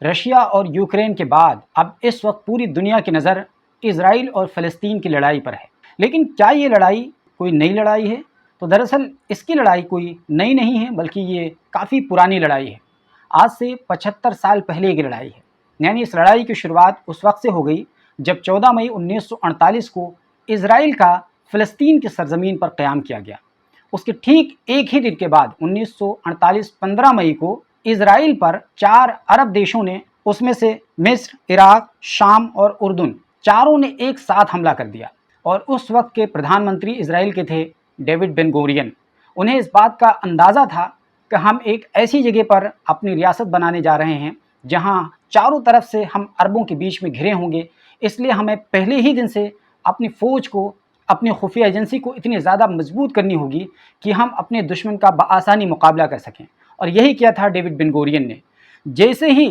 Russia और Ukraine के बाद अब इस वक्त पूरी दुनिया की नज़र इजराइल और फ़लस्तीन की लड़ाई पर है। लेकिन क्या ये लड़ाई कोई नई लड़ाई है? तो दरअसल इसकी लड़ाई कोई नई नहीं है, बल्कि ये काफ़ी पुरानी लड़ाई है। आज से 75 साल पहले की लड़ाई है। यानी इस लड़ाई की शुरुआत उस वक्त से हो गई जब 14 मई 1948 को इजराइल का फ़लस्तीन की सरजमीन पर क़याम किया गया। उसके ठीक एक ही दिन के बाद 1948 15 मई को इजराइल पर 4 अरब देशों ने, उसमें से मिस्र, इराक, शाम और उर्दून, चारों ने एक साथ हमला कर दिया। और उस वक्त के प्रधानमंत्री इजराइल के थे डेविड बेन गोरियन। उन्हें इस बात का अंदाज़ा था कि हम एक ऐसी जगह पर अपनी रियासत बनाने जा रहे हैं जहां चारों तरफ से हम अरबों के बीच में घिरे होंगे, इसलिए हमें पहले ही दिन से अपनी फ़ौज को, अपनी खुफिया एजेंसी को इतनी ज़्यादा मजबूत करनी होगी कि हम अपने दुश्मन का बआसानी मुकाबला कर सकें। और यही किया था डेविड बेन गोरियन ने। जैसे ही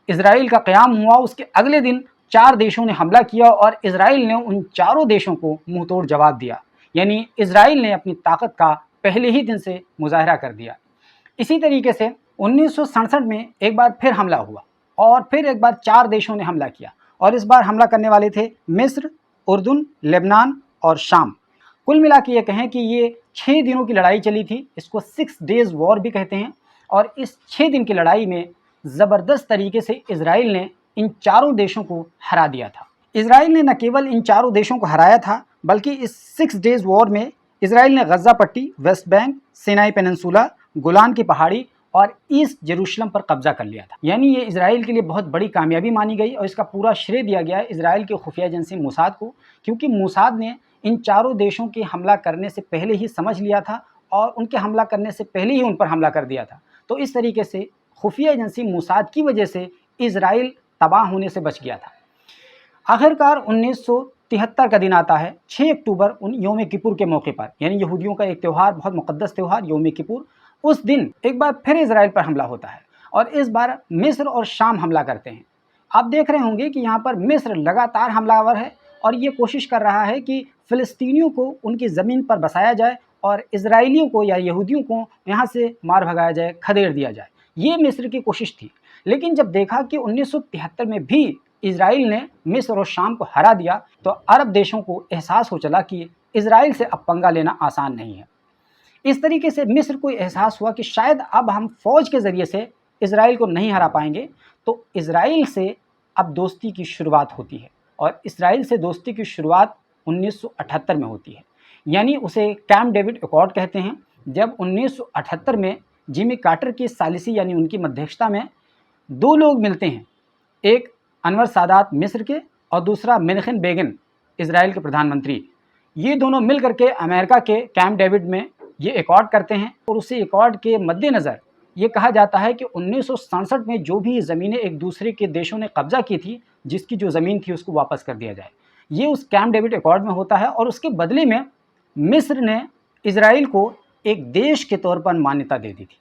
इजराइल का क़याम हुआ, उसके अगले दिन 4 देशों ने हमला किया और इजराइल ने उन चारों देशों को मुंह तोड़ जवाब दिया। यानी इजराइल ने अपनी ताकत का पहले ही दिन से मुजाहरा कर दिया। इसी तरीके से 1967 में एक बार फिर हमला हुआ और फिर एक बार 4 देशों ने हमला किया, और इस बार हमला करने वाले थे मिस्र, उर्दून, लेबनान और शाम। कुल मिला के ये कहें कि ये 6 दिनों की लड़ाई चली थी। इसको 6 डेज़ वॉर भी कहते हैं। और इस 6 दिन की लड़ाई में ज़बरदस्त तरीके से इजराइल ने इन चारों देशों को हरा दिया था। इजराइल ने न केवल इन चारों देशों को हराया था, बल्कि इस 6 डेज़ वॉर में इजराइल ने गज़ा पट्टी, West Bank, Sinai peninsula, Golan की पहाड़ी और ईस्ट जेरूशलम पर कब्जा कर लिया था। यानी ये इजराइल के लिए बहुत बड़ी कामयाबी मानी गई, और इसका पूरा श्रेय दिया गया है इजराइल के खुफिया एजेंसी मोसाद को, क्योंकि मोसाद ने इन चारों देशों के हमला करने से पहले ही समझ लिया था और उनके हमला करने से पहले ही उन पर हमला कर दिया था। तो इस तरीके से खुफिया एजेंसी मोसाद की वजह से इजराइल तबाह होने से बच गया था। आखिरकार 1973 का दिन आता है, 6 अक्टूबर, उन योम किपुर के मौके पर, यानी यहूदियों का एक त्यौहार, बहुत मुक़द्दस त्यौहार योम किपुर। उस दिन एक बार फिर इजराइल पर हमला होता है, और इस बार मिस्र और शाम हमला करते हैं। आप देख रहे होंगे कि यहाँ पर मिस्र लगातार हमलावर है और ये कोशिश कर रहा है कि फ़िलिस्तीनियों को उनकी ज़मीन पर बसाया जाए और इजराइलियों को या यहूदियों को यहाँ से मार भगाया जाए, खदेड़ दिया जाए। ये मिस्र की कोशिश थी। लेकिन जब देखा कि 1973 में भी इजराइल ने मिस्र और शाम को हरा दिया, तो अरब देशों को एहसास हो चला कि इजराइल से अब पंगा लेना आसान नहीं है। इस तरीके से मिस्र को एहसास हुआ कि शायद अब हम फ़ौज के ज़रिए से इजराइल को नहीं हरा पाएंगे, तो इजराइल से अब दोस्ती की शुरुआत होती है। और इजराइल से दोस्ती की शुरुआत 1978 में होती है, यानी उसे कैंप डेविड एकॉर्ड कहते हैं। जब 1978 में जिमी कार्टर की सालिसी, यानी उनकी मध्यस्थता में, 2 लोग मिलते हैं, एक अनवर सादात मिस्र के और दूसरा मेनखन बेगिन इजराइल के प्रधानमंत्री। ये दोनों मिल करके अमेरिका के कैंप डेविड में ये एकॉर्ड करते हैं, और उसी एकॉर्ड के मद्देनज़र ये कहा जाता है कि 1967 में जो भी ज़मीनें एक दूसरे के देशों ने कब्जा की थी, जिसकी जो ज़मीन थी उसको वापस कर दिया जाए। ये उस कैंप डेविड एकॉर्ड में होता है, और उसके बदले में मिस्र ने इजराइल को एक देश के तौर पर मान्यता दे दी थी।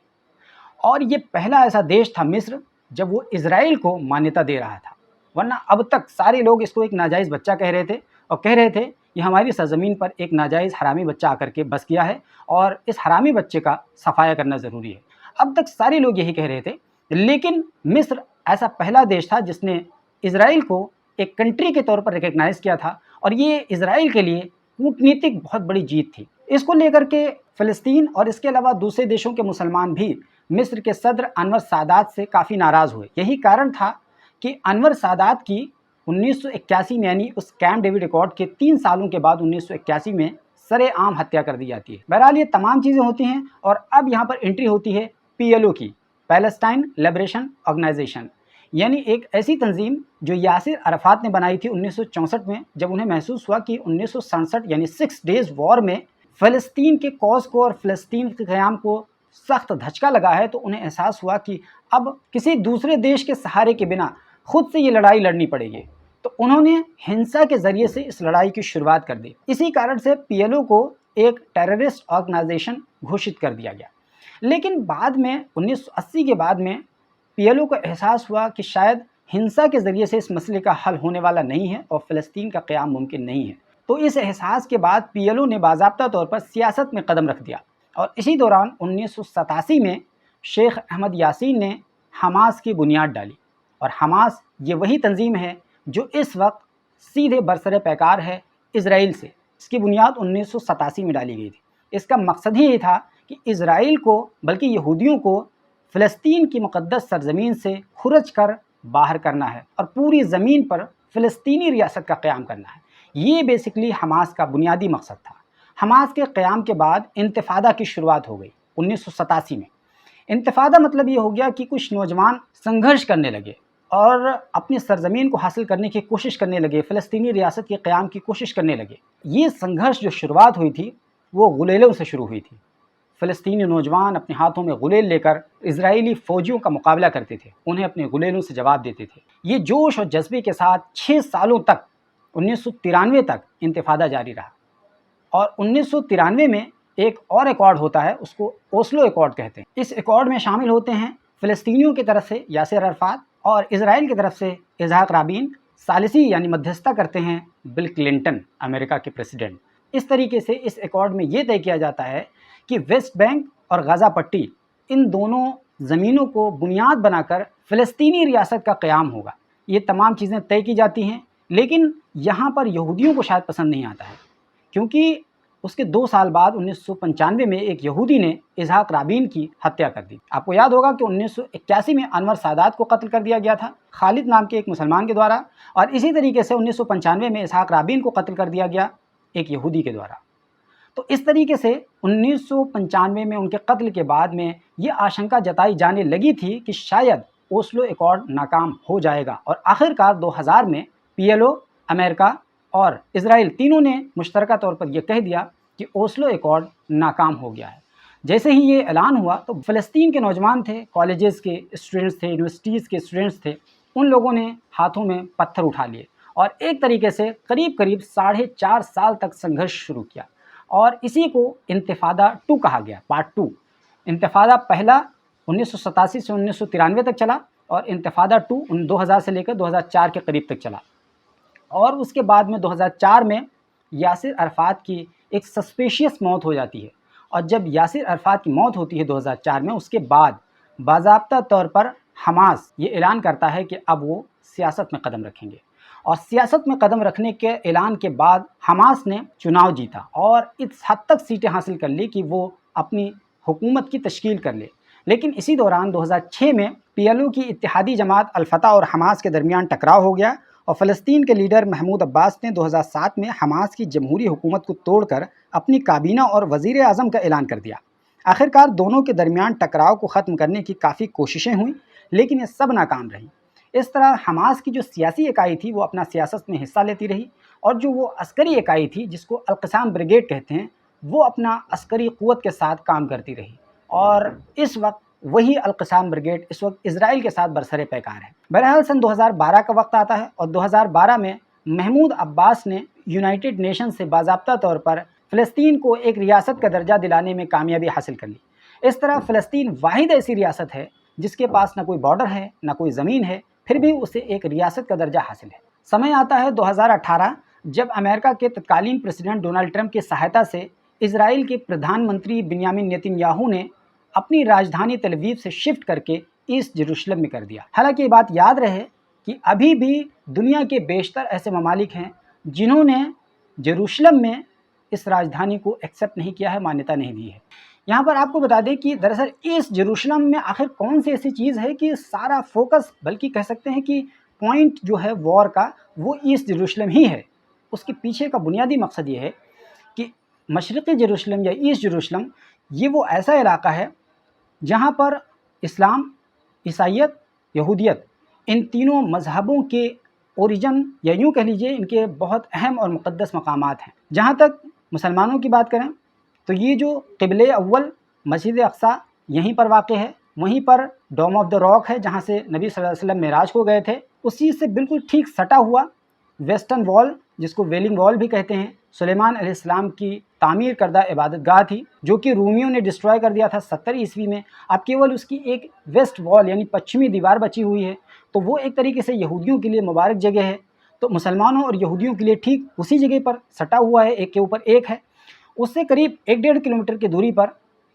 और ये पहला ऐसा देश था मिस्र जब वो इजराइल को मान्यता दे रहा था। वरना अब तक सारे लोग इसको एक नाजायज़ बच्चा कह रहे थे, और कह रहे थे ये हमारी सरज़मीन पर एक नाजायज़ हरामी बच्चा आकर के बस गया है और इस हरामी बच्चे का सफाया करना ज़रूरी है। अब तक सारे लोग यही कह रहे थे। लेकिन मिस्र ऐसा पहला देश था जिसने इजराइल को एक कंट्री के तौर पर रिकग्नाइज़ किया था, और ये इजराइल के लिए कूटनीतिक बहुत बड़ी जीत थी। इसको लेकर के फ़लस्तीन और इसके अलावा दूसरे देशों के मुसलमान भी मिस्र के सदर अनवर सादात से काफ़ी नाराज़ हुए। यही कारण था कि अनवर सादात की 1981 में, यानी उस कैंप डेविड एकॉर्ड के 3 सालों के बाद 1981 में सरेआम हत्या कर दी जाती है। बहरहाल ये तमाम चीज़ें होती हैं, और अब यहाँ पर एंट्री होती है PLO की, पैलेस्टाइन लिबरेशन ऑर्गेनाइजेशन, यानी एक ऐसी तंजीम जो यासिर अराफात ने बनाई थी 1964 में, जब उन्हें महसूस हुआ कि 1967 यानी 6 डेज़ वॉर में फ़लस्तीन के कॉज को और फ़लस्तीन के क़याम को सख्त धचका लगा है। तो उन्हें एहसास हुआ कि अब किसी दूसरे देश के सहारे के बिना खुद से ये लड़ाई लड़नी पड़ेगी। तो उन्होंने हिंसा के ज़रिए से इस लड़ाई की शुरुआत कर दी। इसी कारण से PLO को एक टेररिस्ट ऑर्गेनाइजेशन घोषित कर दिया गया। लेकिन बाद में 1980 के बाद में PLO को एहसास हुआ कि शायद हिंसा के ज़रिए से इस मसले का हल होने वाला नहीं है और फ़लस्तीन का क़याम मुमकिन नहीं है। तो इस एहसास के बाद PLO ने बाज़ाब्ता तौर पर सियासत में कदम रख दिया, और इसी दौरान 1987 में शेख अहमद यासीन ने हमास की बुनियाद डाली। और हमास ये वही तंजीम है जो इस वक्त सीधे बरसरे पैकार है इसराइल से। इसकी बुनियाद 1987 में डाली गई थी। इसका मकसद ही ये था कि इसराइल को, बल्कि यहूदियों को फ़लस्तीन की मुक़द्दस सरज़मीन से खुरच कर बाहर करना है और पूरी ज़मीन पर फ़लस्तीनी रियासत का क़याम करना है। ये बेसिकली हमास का बुनियादी मकसद था। हमास के क़याम के बाद इंतिफ़ादा की शुरुआत हो गई 1987 में। इंतिफ़ादा मतलब ये हो गया कि कुछ नौजवान संघर्ष करने लगे और अपनी सरज़मीन को हासिल करने की कोशिश करने लगे, फ़लस्तीनी रियासत के क़याम की कोशिश करने लगे। ये संघर्ष जो शुरुआत हुई थी वो गुलेलों से शुरू हुई थी। फ़लस्तीनी नौजवान अपने हाथों में गुलेल लेकर इजरायली फ़ौजियों का मुकाबला करते थे, उन्हें अपने गुलेलों से जवाब देते थे। ये जोश और जज्बे के साथ 6 सालों तक 1993 तक इंतिफ़ादा जारी रहा और 1993 में एक और एकॉर्ड होता है, उसको ओस्लो एकॉर्ड कहते हैं। इस एकॉर्ड में शामिल होते हैं फ़लस्तीनियों की तरफ से यासिर अराफ़ात और इजराइल की तरफ से इसहाक राबिन, सालिसी यानी मध्यस्थता करते हैं बिल क्लिंटन, अमेरिका के प्रेसिडेंट। इस तरीके से इस एकॉर्ड में ये तय किया जाता है कि वेस्ट बैंक और गाज़ा पट्टी, इन दोनों ज़मीनों को बुनियाद बनाकर फ़लस्तीनी रियासत का क़याम होगा। ये तमाम चीज़ें तय की जाती हैं, लेकिन यहाँ पर यहूदियों को शायद पसंद नहीं आता है, क्योंकि उसके 2 साल बाद 1995 में एक यहूदी ने इसहाक राबिन की हत्या कर दी। आपको याद होगा कि 1981 में अनवर सादात को कत्ल कर दिया गया था खालिद नाम के एक मुसलमान के द्वारा, और इसी तरीके से 1995 में इसहाक राबिन को कत्ल कर दिया गया एक यहूदी के द्वारा। तो इस तरीके से 1995 में उनके कत्ल के बाद में ये आशंका जताई जाने लगी थी कि शायद ओस्लो एकॉर्ड नाकाम हो जाएगा, और आखिरकार 2000 में PLO, अमेरिका और इजराइल तीनों ने मुश्तरका तौर पर यह कह दिया कि ओस्लो एकॉर्ड नाकाम हो गया है। जैसे ही ये ऐलान हुआ तो फ़लस्तीन के नौजवान थे, कॉलेजेस के स्टूडेंट्स थे, यूनिवर्सिटीज़ के स्टूडेंट्स थे, उन लोगों ने हाथों में पत्थर उठा लिए और एक तरीके से करीब करीब 4.5 साल तक संघर्ष शुरू किया, और इसी को इंतिफ़ादा 2 कहा गया, पार्ट 2। इंतिफ़ादा पहला 1987 से 1993 तक चला और इंतिफ़ादा 2 2000 से लेकर 2004 के करीब तक चला। और उसके बाद में 2004 में यासिर अराफ़ात की एक सस्पिशियस मौत हो जाती है, और जब यासिर अराफ़ात की मौत होती है 2004 में, उसके बाद बाज़ाब्ता तौर पर हमास ये ऐलान करता है कि अब वो सियासत में कदम रखेंगे, और सियासत में कदम रखने के ऐलान के बाद हमास ने चुनाव जीता और इस हद तक सीटें हासिल कर ली कि वो अपनी हुकूमत की तश्कील कर ले। लेकिन इसी दौरान 2006 में PLO की इत्तेहादी जमात अल-फतह और हमास के दरमियान टकराव हो गया, और फ़लस्तीन के लीडर महमूद अब्बास ने 2007 में हमास की जमहूरी हुकूमत को तोड़कर अपनी काबीना और वज़ीर आज़म का ऐलान कर दिया। आखिरकार दोनों के दरमियान टकराव को ख़त्म करने की काफ़ी कोशिशें हुई, लेकिन ये सब नाकाम रहीं। इस तरह हमास की जो सियासी इकाई थी वो अपना सियासत में हिस्सा लेती रही, और जो वो अस्करी इकाई थी जिसको अल-क़साम ब्रिगेड कहते हैं, वो अपना अस्करी क़ुव्वत के साथ काम करती रही। और इस वक्त वही अल-क़साम ब्रिगेड इस वक्त इजराइल के साथ बरसरे पैकार है। बहरहाल सन 2012 का वक्त आता है, और 2012 में महमूद अब्बास ने यूनाइटेड नेशन से बाज़ाब्ता तौर पर फ़लस्तीन को एक रियासत का दर्जा दिलाने में कामयाबी हासिल कर ली। इस तरह फ़लस्तीन वाहिद ऐसी रियासत है जिसके पास ना कोई बॉर्डर है, ना कोई ज़मीन है, फिर भी उसे एक रियासत का दर्जा हासिल है। समय आता है 2018, जब अमेरिका के तत्कालीन प्रेसिडेंट डोनाल्ड ट्रंप की सहायता से इजराइल के प्रधानमंत्री बिन्यामिन नेतन्याहू ने अपनी राजधानी तेल अवीव से शिफ्ट करके ईस्ट जेरूशलम में कर दिया। हालांकि ये बात याद रहे कि अभी भी दुनिया के बेशतर ऐसे ममालिक हैं जिन्होंने जेरूशलम में इस राजधानी को एक्सेप्ट नहीं किया है, मान्यता नहीं दी है। यहाँ पर आपको बता दें कि दरअसल ईस्ट जेरूशलम में आखिर कौन सी ऐसी चीज़ है कि सारा फोकस, बल्कि कह सकते हैं कि पॉइंट जो है वॉर का, वो ईस्ट जेरूशलम ही है। उसके पीछे का बुनियादी मकसद ये है कि मशरक़ी जेरूशलम या ईस्ट जेरूशलम ये वो ऐसा इलाका है जहाँ पर इस्लाम, ईसाइयत, यहूदियत, इन तीनों मज़हबों के ओरिजिन, या यूँ कह लीजिए इनके बहुत अहम और मुक़द्दस मकामात हैं। जहाँ तक मुसलमानों की बात करें तो ये जो क़िबले अव्वल मस्जिद अक़सा यहीं पर वाक़ है, वहीं पर डोम ऑफ द रॉक है जहाँ से नबी सल्लल्लाहु अलैहि वसल्लम मेराज को गए थे, उसी से बिल्कुल ठीक सटा हुआ वेस्टर्न वॉल, जिसको वेलिंग वॉल भी कहते हैं, सुलेमान अलैहिस्सलाम की तामीर करदा इबादत गाह थी, जो कि रूमियों ने डिस्ट्रॉय कर दिया था 70 ईस्वी में। अब केवल उसकी एक वेस्ट वॉल यानी पश्चिमी दीवार बची हुई है, तो वो एक तरीके से यहूदियों के लिए मुबारक जगह है। तो मुसलमानों और यहूदियों के लिए ठीक उसी जगह पर सटा हुआ है, एक के ऊपर एक है। उससे करीब 1-1.5 किलोमीटर की दूरी पर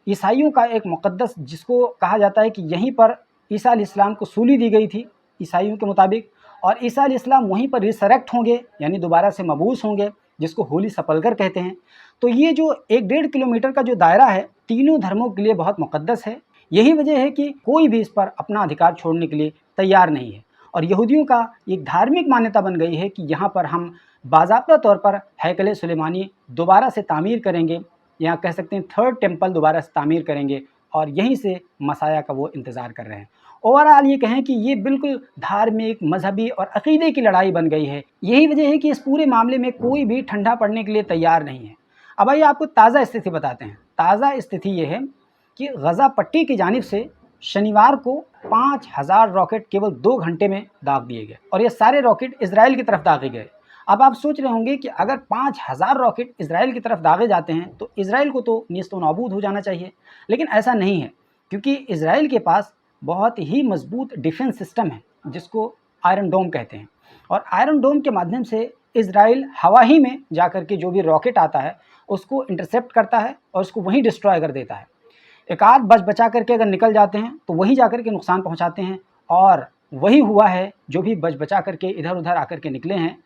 ईसाइयों का एक मुक़द्दस, जिसको कहा जाता है कि यहीं पर ईसा अलैहिस्सलाम को सूली दी गई थी, ईसाइयों के मुताबिक, और ईसा अलैहिस्सलाम वहीं पर रिसरेक्ट होंगे, यानी दोबारा से मबूस होंगे, जिसको होली सपल्गर कहते हैं। तो ये जो 1-1.5 किलोमीटर का जो दायरा है, तीनों धर्मों के लिए बहुत मुक़द्दस है। यही वजह है कि कोई भी इस पर अपना अधिकार छोड़ने के लिए तैयार नहीं है। और यहूदियों का एक धार्मिक मान्यता बन गई है कि यहाँ पर हम बाज़ाब्ता तौर पर हैकल सुलेमानी दोबारा से तामीर करेंगे, या कह सकते हैं थर्ड टेम्पल दोबारा से तामीर करेंगे, और यहीं से मसाया का वो इंतज़ार कर रहे हैं। ओवरऑल ये कहें कि ये बिल्कुल धार्मिक, मजहबी और अक़ीदे की लड़ाई बन गई है। यही वजह है कि इस पूरे मामले में कोई भी ठंडा पड़ने के लिए तैयार नहीं है। अब आइए आपको ताज़ा स्थिति बताते हैं। ताज़ा स्थिति ये है कि गज़ा पट्टी की जानिब से शनिवार को 5000 रॉकेट केवल 2 घंटे में दाग दिए गए, और ये सारे रॉकेट इजराइल की तरफ दागे गए। अब आप सोच रहे होंगे कि अगर 5000 रॉकेट इजराइल की तरफ दागे जाते हैं तो इजराइल को तो नीस्त व नाबूद हो जाना चाहिए, लेकिन ऐसा नहीं है, क्योंकि इजराइल के पास बहुत ही मजबूत डिफेंस सिस्टम है जिसको आयरन डोम कहते हैं। और आयरन डोम के माध्यम से इजराइल हवा ही में जाकर के जो भी रॉकेट आता है उसको इंटरसेप्ट करता है और उसको वहीं डिस्ट्रॉय कर देता है। एक आध बचा करके अगर निकल जाते हैं तो वहीं जाकर के नुकसान पहुंचाते हैं, और वही हुआ है। जो भी बचा करके इधर उधर आकर के निकले हैं,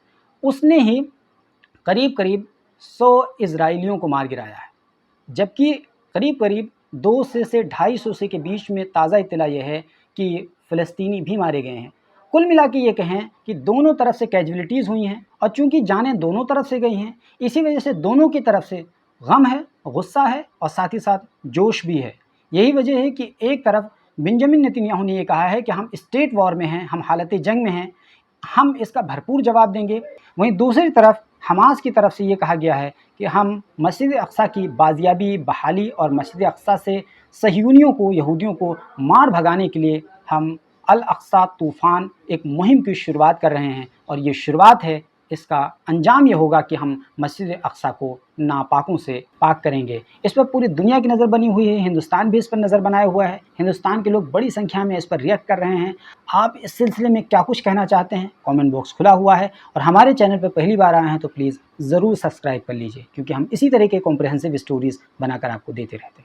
उसने ही करीब करीब 100 इजराइलियों को मार गिराया है, जबकि करीब करीब 200 से 250 के बीच में ताज़ा इत्तला यह है कि फ़लस्तीनी भी मारे गए हैं। कुल मिला के ये कहें कि दोनों तरफ से कैजुअलिटीज़ हुई हैं, और चूँकि जानें दोनों तरफ से गई हैं, इसी वजह से दोनों की तरफ से गम है, गुस्सा है, और साथ ही साथ जोश भी है। यही वजह है कि एक तरफ बेंजामिन नेतन्याहू ने ये कहा है कि हम स्टेट वॉर में हैं, हम हालत जंग में हैं, हम इसका भरपूर जवाब देंगे। वहीं दूसरी तरफ हमास की तरफ से ये कहा गया है कि हम मस्जिद अक़सा की बाजियाबी, बहाली और मस्जिद अक़सा से सहयूनियों को, यहूदियों को मार भगाने के लिए हम अल अक़सा तूफ़ान एक मुहिम की शुरुआत कर रहे हैं, और ये शुरुआत है, इसका अंजाम ये होगा कि हम मस्जिद अक़सा को नापाकों से पाक करेंगे। इस पर पूरी दुनिया की नज़र बनी हुई है, हिंदुस्तान भी इस पर नज़र बनाया हुआ है। हिंदुस्तान के लोग बड़ी संख्या में इस पर रिएक्ट कर रहे हैं। आप इस सिलसिले में क्या कुछ कहना चाहते हैं? कमेंट बॉक्स खुला हुआ है, और हमारे चैनल पर पहली बार आए हैं तो प्लीज़ ज़रूर सब्सक्राइब कर लीजिए, क्योंकि हम इसी तरह के कॉम्प्रिहेंसिव स्टोरीज़ बनाकर आपको देते रहते हैं।